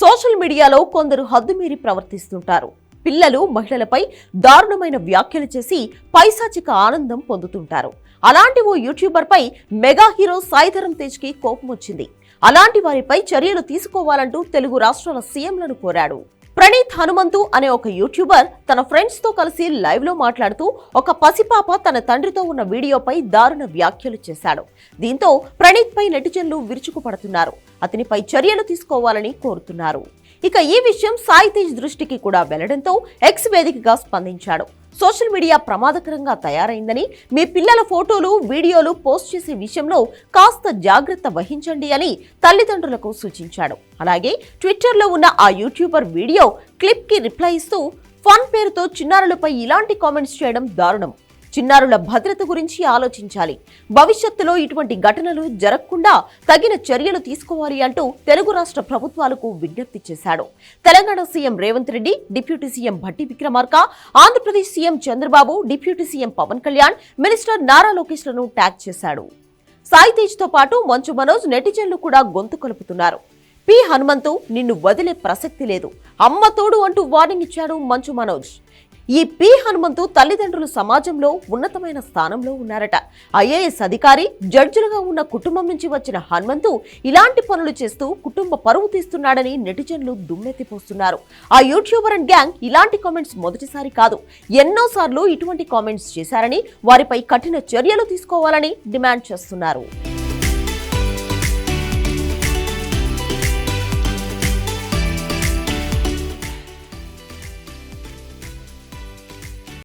Social మీడియాలో కొందరు హద్దుమీరి ప్రవర్తిస్తుంటారు. పిల్లలు, మహిళలపై దారుణమైన వ్యాఖ్యలు చేసి పైశాచిక ఆనందం పొందుతుంటారు. అలాంటి ఓ యూట్యూబర్ పై మెగా హీరో సాయి ధరమ్ తేజ్ కి కోపం వచ్చింది. అలాంటి వారిపై చర్యలు తీసుకోవాలంటూ తెలుగు రాష్ట్రాల సీఎంలను కోరాడు. ప్రణీత్ హనుమంతు అనే ఒక యూట్యూబర్ తన ఫ్రెండ్స్ తో కలిసి లైవ్ లో మాట్లాడుతూ ఒక పసిపాప తన తండ్రితో ఉన్న వీడియోపై దారుణ వ్యాఖ్యలు చేశాడు. దీంతో ప్రణీత్ పై నెటిజన్లు విరుచుకుపడుతున్నారు. అతనిపై చర్యలు తీసుకోవాలని కోరుతున్నారు. ఇక ఈ విషయం సాయి తేజ్ దృష్టికి కూడా వెళ్లడంతో ఎక్స్ వేదికగా స్పందించాడు. సోషల్ మీడియా ప్రమాదకరంగా తయారైందని, మీ పిల్లల ఫోటోలు, వీడియోలు పోస్ట్ చేసే విషయంలో కాస్త జాగ్రత్త వహించండి అని తల్లిదండ్రులకు సూచించాడు. అలాగే ట్విట్టర్లో ఉన్న ఆ యూట్యూబర్ వీడియో క్లిప్ కి రిప్లై ఇస్తూ ఫన్ పేరుతో చిన్నారులపై ఇలాంటి కామెంట్స్ చేయడం దారుణం. చిన్నారుల భద్రత గురించి ఆలోచించాలి. భవిష్యత్తులో ఇటువంటి ఘటనలు జరగకుండా తగిన చర్యలు తీసుకోవాలి అంటూ తెలుగు రాష్ట్ర ప్రభుత్వాలకు విజ్ఞప్తి చేశాడు. Telangana CM Revanth Reddy, deputy CM Bhatti Vikramarka, Andhra Pradesh CM Chandrababu, deputy CM Pawan Kalyan, minister Nara Lokesh లను ట్యాగ్ చేశాడు. సాయి తేజ్ తో పాటు మంచు మనోజ్, నెటిజన్లు కూడా గొంతు కలుపుతున్నారు. పి హనుమంతు, నిన్ను వదిలే ప్రసక్తి లేదు, అమ్మ తోడు అంటూ వార్నింగ్ ఇచ్చాడు మంచు మనోజ్. ఈ పి హనుమంతు తల్లిదండ్రులు సమాజంలో ఉన్నతమైన స్థానంలో ఉన్నారట. ఐఏఎస్ అధికారి, జడ్జిలుగా ఉన్న కుటుంబం నుంచి వచ్చిన హనుమంతు ఇలాంటి పనులు చేస్తూ కుటుంబ పరువు తీస్తున్నాడని నెటిజన్లు దుమ్మెత్తిపోస్తున్నారు. ఆ యూట్యూబర్ అండ్ గ్యాంగ్ ఇలాంటి కామెంట్స్ మొదటిసారి కాదు, ఎన్నోసార్లు ఇటువంటి కామెంట్స్ చేశారని, వారిపై కఠిన చర్యలు తీసుకోవాలని డిమాండ్ చేస్తున్నారు.